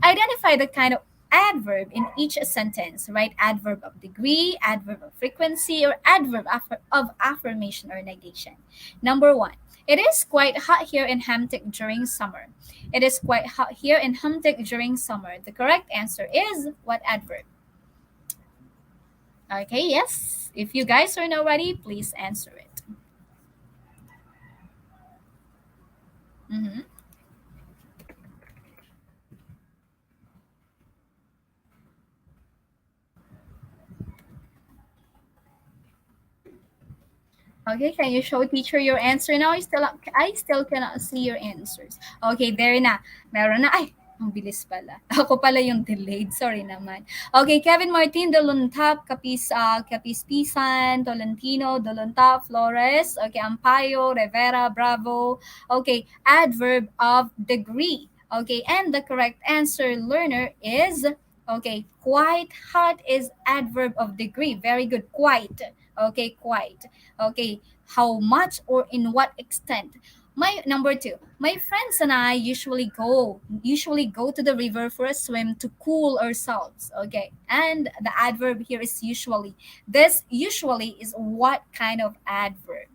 Identify the kind of adverb in each sentence, right? Adverb of degree, adverb of frequency, or adverb of affirmation or negation. Number 1. It is quite hot here in Hamtic during summer. It is quite hot here in Hamtic during summer. The correct answer is what adverb? Okay, yes. If you guys are not ready, please answer it. Mm-hmm. Okay, can you show teacher your answer now? I still cannot see your answers. Okay, there na. Meron na. Ay, ang bilis pala. Ako pala yung delayed. Sorry naman. Okay, Kevin Martin, Doluntap, Kapispisan, Tolentino, Doluntap, Flores. Okay, Ampayo, Rivera, Bravo. Okay, adverb of degree. Okay, and the correct answer, learner, is, okay, quite hot is adverb of degree. Very good. Quite. Okay, quite. Okay, how much or in what extent? My number 2. My friends and I usually go to the river for a swim to cool ourselves. Okay, and the adverb here is usually. This usually is what kind of adverb?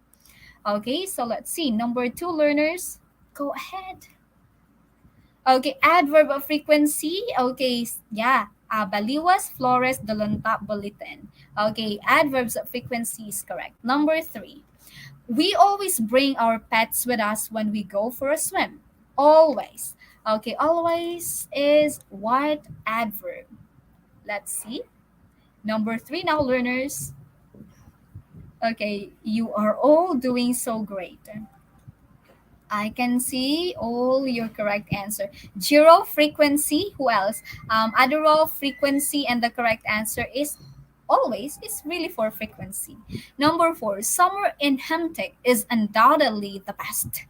Okay, so let's see. Number 2, learners, go ahead. Okay, adverb of frequency. Okay, yeah. Baliwas, Flores, Dalantap, Bulitin. Okay, adverbs of frequency is correct. Number 3. We always bring our pets with us when we go for a swim. Always. Okay, always is what adverb? Let's see. Number 3 now, learners. Okay, you are all doing so great. I can see all your correct answer. Zero frequency. Who else? Adderall frequency, and the correct answer is always is really for frequency. Number 4. Summer in Hamtic is undoubtedly the best.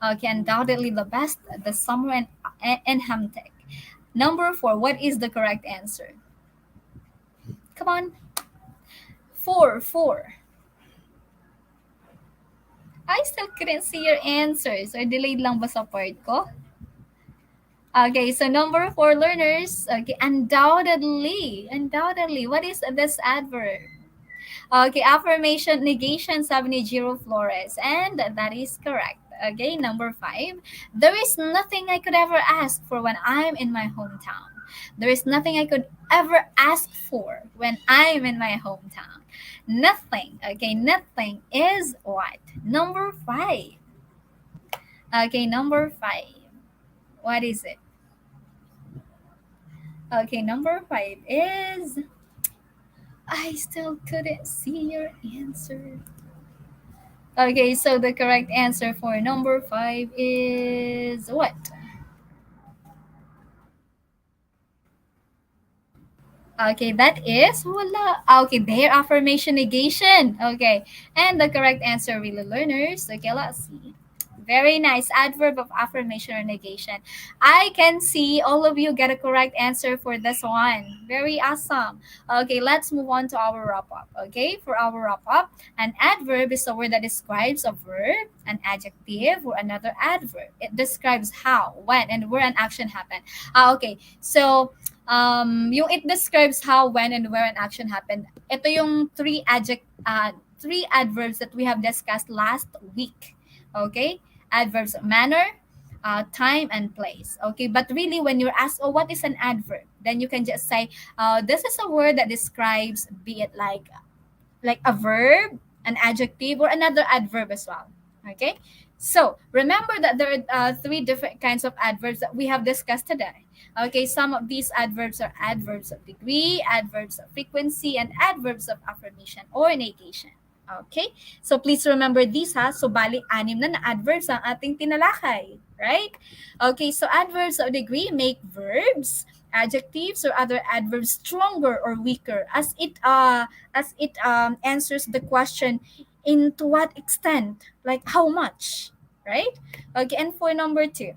Okay, undoubtedly the best. The summer in Hamtic. Number 4. What is the correct answer? Come on. 4. I still couldn't see your answers. Or delayed lang ba sa part ko? Okay, so number 4, learners. Okay, undoubtedly. Undoubtedly. What is this adverb? Okay, affirmation, negation, sabi ni Jiro Flores. And that is correct. Okay, number 5. There is nothing I could ever ask for when I'm in my hometown. There is nothing I could ever ask for when I'm in my hometown. Nothing. Okay, nothing is what? Number 5. Okay, number 5. What is it? Okay, number 5 is... I still couldn't see your answer. Okay, so the correct answer for number five is what? Okay, that is wala. Okay, their affirmation negation. Okay, and the correct answer, really learners. Okay, let's see. Very nice. Adverb of affirmation or negation. I can see all of you get a correct answer for this one. Very awesome. Okay, let's move on to our wrap up. Okay, for our wrap up, an adverb is a word that describes a verb, an adjective, or another adverb. It describes how, when, and where an action happened. Okay, so yung it describes how, when, and where an action happened. Ito yung three adverbs that we have discussed last week. Okay? Adverbs of manner, time, and place. Okay? But really, when you're asked, oh, what is an adverb? Then you can just say, this is a word that describes, be it like a verb, an adjective, or another adverb as well. Okay? So remember that there are three different kinds of adverbs that we have discussed today. Okay, some of these adverbs are adverbs of degree, adverbs of frequency, and adverbs of affirmation or negation. Okay? So please remember these ha. So bali anim na adverbs ang ating tinalakay. Right? Okay, so adverbs of degree make verbs, adjectives, or other adverbs stronger or weaker as it answers the question, in to what extent, like how much, right? Okay, and for number two,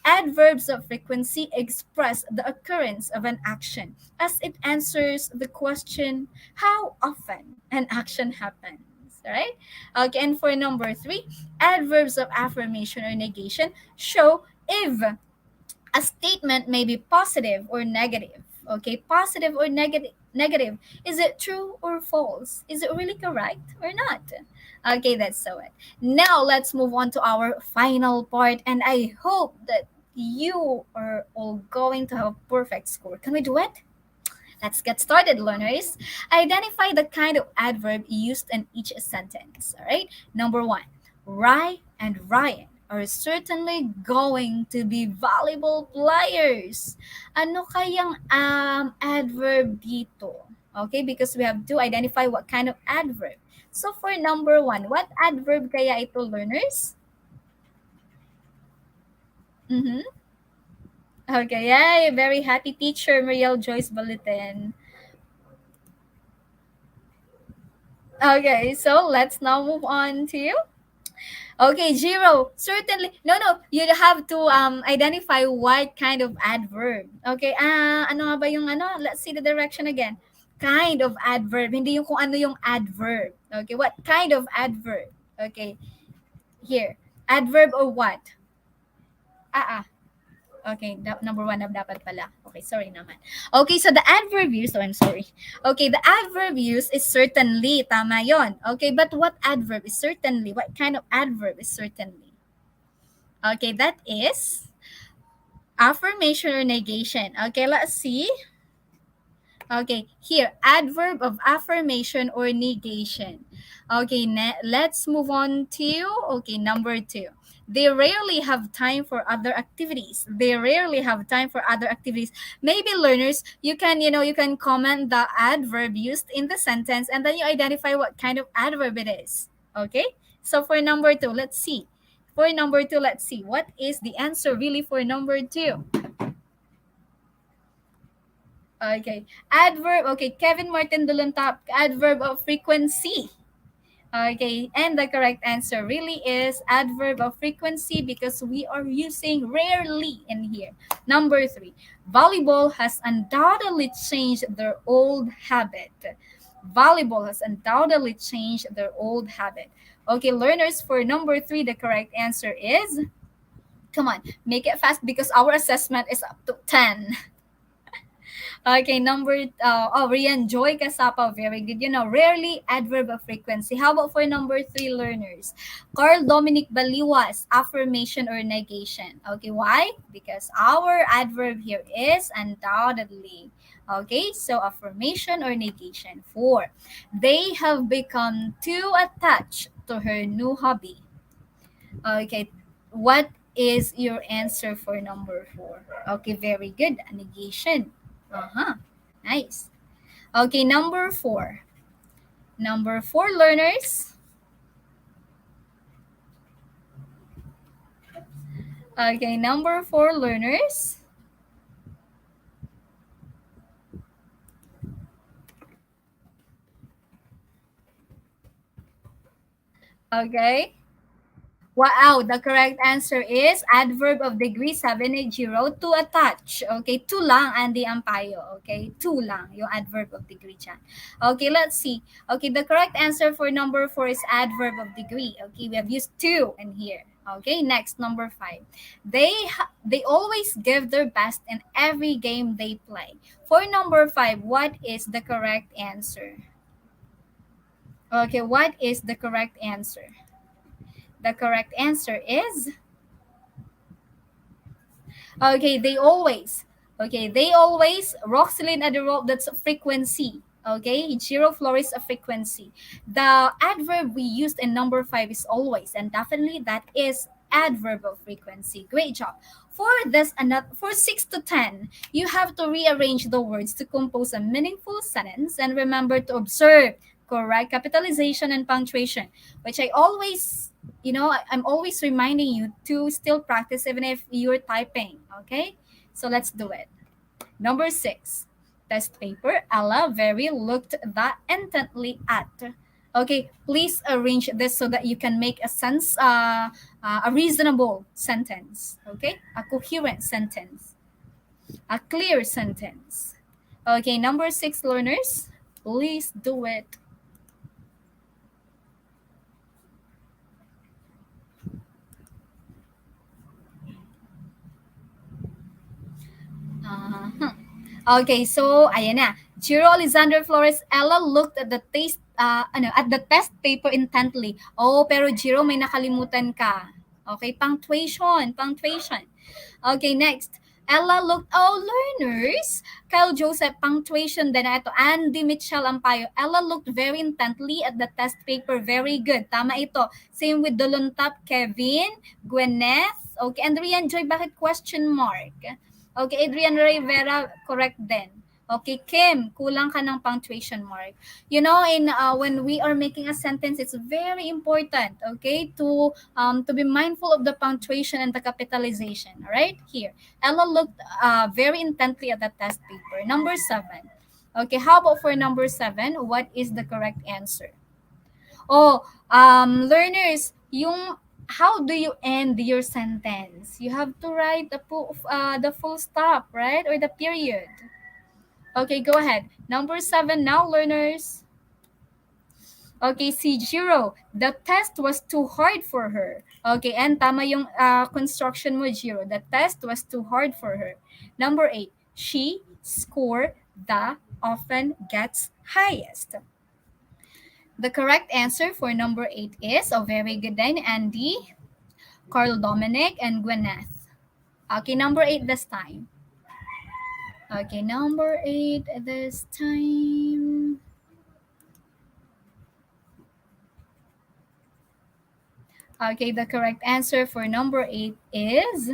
adverbs of frequency express the occurrence of an action as it answers the question how often an action happens, right? Okay, and for number three, adverbs of affirmation or negation show if a statement may be positive or negative. Okay, positive or negative. Is it true or false? Is it really correct or not? Okay, that's so it. Now let's move on to our final part, and I hope that you are all going to have a perfect score. Can we do it? Let's get started, learners. Identify the kind of adverb used in each sentence. All right. Number one, Rai and Ryan are certainly going to be valuable players. Ano kayang adverb dito? Okay, because we have to identify what kind of adverb. So for number one, what adverb kaya ito, learners? Mm-hmm. Okay, yay, very happy teacher, Mariel Joyce Balitin. Okay, so let's now move on to. Okay, Jiro, certainly. No, no, you have to identify what kind of adverb. Okay, ano nga ba yung ano? Let's see the direction again. Kind of adverb, hindi yung kung ano yung adverb. Okay, what kind of adverb? Okay, here. Adverb or what? Ah, okay, number one na dapat pala. Okay, sorry naman. Okay, so the adverb use, I'm sorry. Okay, the adverb use is certainly. Tama yon. Okay, but what adverb is certainly? What kind of adverb is certainly? Okay, that is affirmation or negation. Okay, let's see. Okay, here, adverb of affirmation or negation. Okay, let's move on to, okay, number two. They rarely have time for other activities. They rarely have time for other activities. Maybe learners, you can comment the adverb used in the sentence and then you identify what kind of adverb it is. Okay? So for number two, let's see. For number two, let's see. What is the answer really for number two? Okay. Adverb. Okay. Kevin Martin Duluntap. Adverb of frequency. Okay. And the correct answer really is adverb of frequency because we are using rarely in here. Number three. Volleyball has undoubtedly changed their old habit. Volleyball has undoubtedly changed their old habit. Okay, learners, for number three, the correct answer is, come on, make it fast because our assessment is up to 10. Okay, Rian Joy Kasapa, very good. Rarely adverb of frequency. How about for number three, learners? Carl Dominic Baliwas, affirmation or negation. Okay, why? Because our adverb here is undoubtedly. Okay, so affirmation or negation. Four, they have become too attached to her new hobby. Okay, what is your answer for number four? Okay, very good. Negation. Uh-huh. Nice. Okay, number four. Number four, learners. Okay, number 4 learners. Okay. Wow, the correct answer is adverb of degree 780 to attach. Okay, to lang Andy Ampayo. Okay, to lang yung adverb of degree dyan. Okay, let's see. Okay, the correct answer for number 4 is adverb of degree. Okay, we have used to in here. Okay, next number 5. They always give their best in every game they play. For number 5, what is the correct answer? Okay, what is the correct answer? The correct answer is okay, they always. Okay, they always. Roxelyn Adderall, that's a frequency. Okay, Giro Flores a frequency. The adverb we used in number 5 is always, and definitely that is adverb of frequency. Great job. For this, another for 6 to 10, you have to rearrange the words to compose a meaningful sentence, and remember to observe correct capitalization and punctuation, which I always I'm always reminding you to still practice even if you're typing. Okay, so let's do it. Number 6, test paper. Ella very looked that intently at. Okay, please arrange this so that you can make a reasonable sentence. Okay, a coherent sentence, a clear sentence. Okay, number 6 learners, please do it. Uh-huh. Okay, so ayan na. Jiro Alexander Flores, Ella looked at at the test paper intently. Oh, pero Jiro, may nakalimutan ka. Okay, punctuation. Okay, next. Ella looked, oh, learners. Kyle Joseph, punctuation din na ito. Andy Mitchell Ampayo, Ella looked very intently at the test paper. Very good. Tama ito. Same with Dolontap, Kevin, Gwyneth. Okay, and Rian Joy, bakit question mark? Okay, Adrian Rivera, correct din. Okay, Kim, kulang ka ng punctuation mark. When we are making a sentence, it's very important, okay, to be mindful of the punctuation and the capitalization. All right, here. Ella looked very intently at the test paper. Number 7. Okay, how about for number 7? What is the correct answer? Oh, learners, how do you end your sentence? You have to write the full stop, right? Or the period. Okay, go ahead. Number 7 now, learners. Okay, si Jiro, the test was too hard for her. Okay, and tama yung construction mo, Jiro. The test was too hard for her. Number 8, she score the often gets highest. The correct answer for number 8 is, very good din, Andy, Carl Dominic, and Gwyneth. Okay, number 8 this time. Okay, number 8 this time. Okay, the correct answer for number 8 is...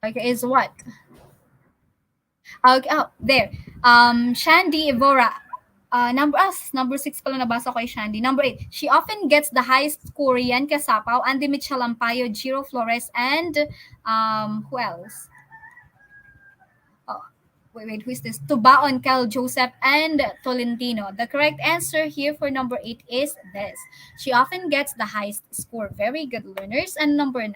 Okay, is what? Okay, oh, there. Shandy Evora. Number 6 pala nabasa ko kay Shandy. Number 8, she often gets the highest score. Yan Kasapaw, Andy Mitchell Ampayo, Giro Flores, and who else? Oh, wait, who is this? Tubaon, Cal Joseph, and Tolentino. The correct answer here for number 8 is this. She often gets the highest score. Very good, learners. And number 9,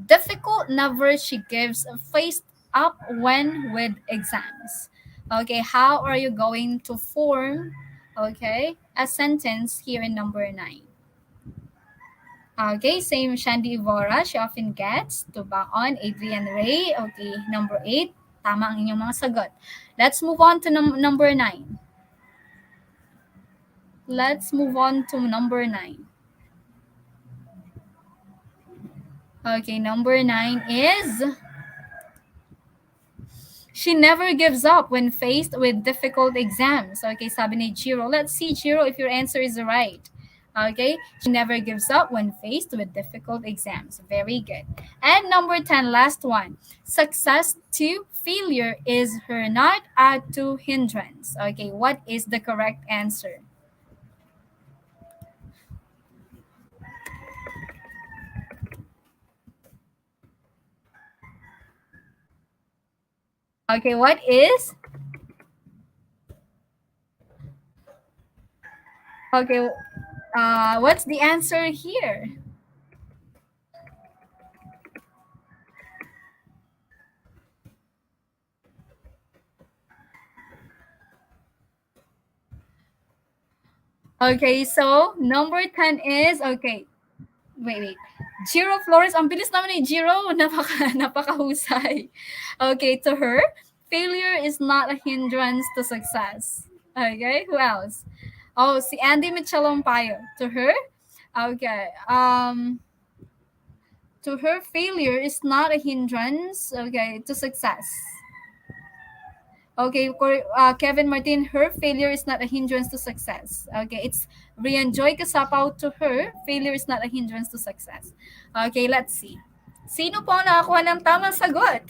difficult never she gives faced up when with exams. Okay, how are you going to form, a sentence here in number 9? Okay, same Shandy Ivora, she often gets. Tubaon, Adrian Ray. Okay, number 8, tama ang inyong mga sagot. Let's move on to number 9. Let's move on to number 9. Okay, number 9 is... she never gives up when faced with difficult exams. Okay, sabi ni Jiro. Let's see, Jiro, if your answer is right. Okay, she never gives up when faced with difficult exams. Very good. And number 10, last one. Success to failure is her not to hindrance. Okay, what is the correct answer? Okay, what is? Okay, what's the answer here? Okay, so number 10 is, okay, wait. Jiro Flores, ang bilis naman ni Jiro, napakahusay. Okay, to her, failure is not a hindrance to success. Okay, who else? Oh, si Andy Michalompayo. To her, okay, to her, failure is not a hindrance, okay, to success. Okay, Kevin Martin, her failure is not a hindrance to success. Okay, it's Rian Joy Kasapaw. To her, failure is not a hindrance to success. Okay, let's see. Sino po ang nakakuha ng tamang sagot?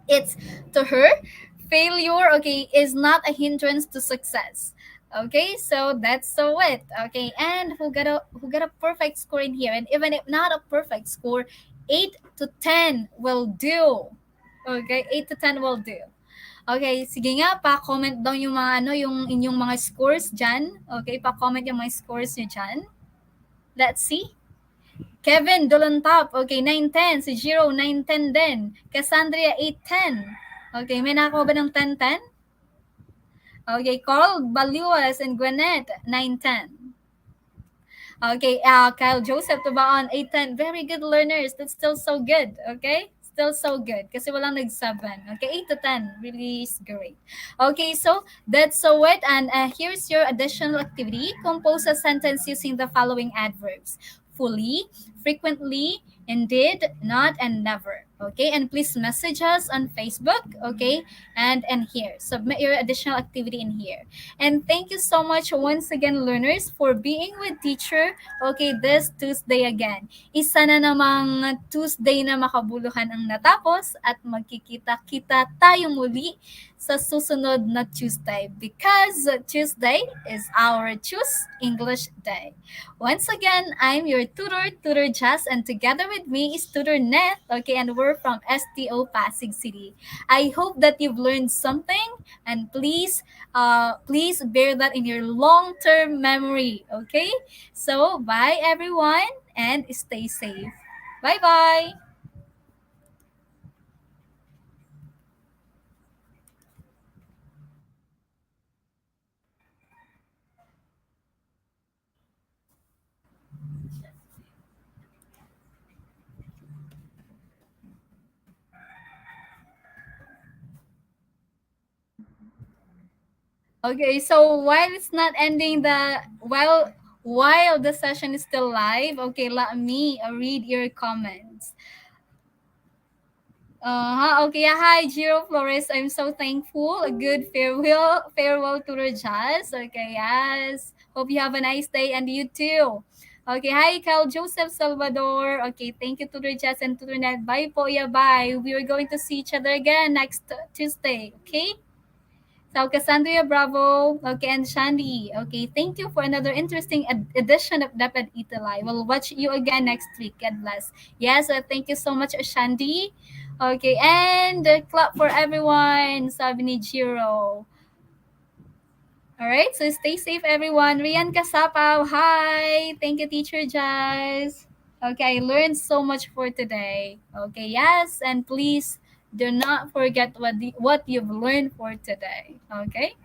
It's to her, failure, okay, is not a hindrance to success. Okay, so that's so it. Okay, and who got a perfect score in here? And even if not a perfect score, 8 to 10 will do. Okay, 8 to 10 will do. Okay, sige nga, pa-comment daw yung mga yung inyong mga scores dyan. Okay, pa-comment yung mga scores nyo dyan. Let's see. Kevin Dolantop, okay, 9-10. Si Jiro, 9-10 din. Cassandra, 8-10. Okay, may nakakuha ba ng 10-10? Okay, Carl Baluas and Gwinnett, 9-10. Okay, Kyle Joseph Tubaon, 8-10. Very good learners. That's still so good, okay? Still so good kasi walang nag-7. Okay, 8 to 10 really is great. Okay, so that's so it. And here's your additional activity. Compose a sentence using the following adverbs: fully, frequently, indeed, not, and never. Okay, and please message us on Facebook, okay, and here. Submit your additional activity in here. And thank you so much once again, learners, for being with teacher, okay, this Tuesday again. Isa na namang Tuesday na makabuluhan ang natapos at magkikita-kita tayo muli sa susunod na Tuesday because Tuesday is our Choose English Day. Once again, I'm your tutor, Tutor Jazz, and together with me is Tutor Neth, okay, and we're from STO Pasig City. I hope that you've learned something, and please bear that in your long-term memory, okay? So, bye everyone, and stay safe. Bye-bye! Okay, so while it's not ending while the session is still live, okay, let me read your comments. Okay, hi, Jiro Flores. I'm so thankful. A good farewell to the Jazz. Okay, yes. Hope you have a nice day, and you too. Okay, hi, Cal Joseph Salvador. Okay, thank you to the Jazz and to the Net. Bye po, yeah, bye. We are going to see each other again next Tuesday, okay? So, Cassandra Bravo, okay, and Shandy, okay, thank you for another interesting edition of DepEd ETUlay. We'll watch you again next week. God bless. Yes, thank you so much, Shandy. Okay, and clap for everyone, sabi ni Jiro. Alright, so stay safe, everyone. Rian Kasapaw, hi. Thank you, Teacher Jazz. Okay, I learned so much for today. Okay, yes, and please do not forget what you've learned for today. Okay?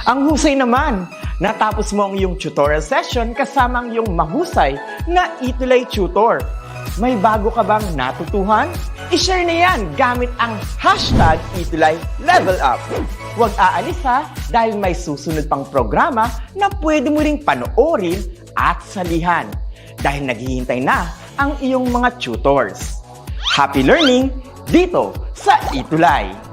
Ang husay naman! Natapos mo ang iyong tutorial session kasama ang iyong mahusay na ETUlay tutor. May bago ka bang natutuhan? I-share na yan gamit ang hashtag #ETUlayLevelUp. Huwag aalis ha dahil may susunod pang programa na pwede mo ring panoorin at salihan dahil naghihintay na ang iyong mga tutors. Happy learning dito sa ETUlay!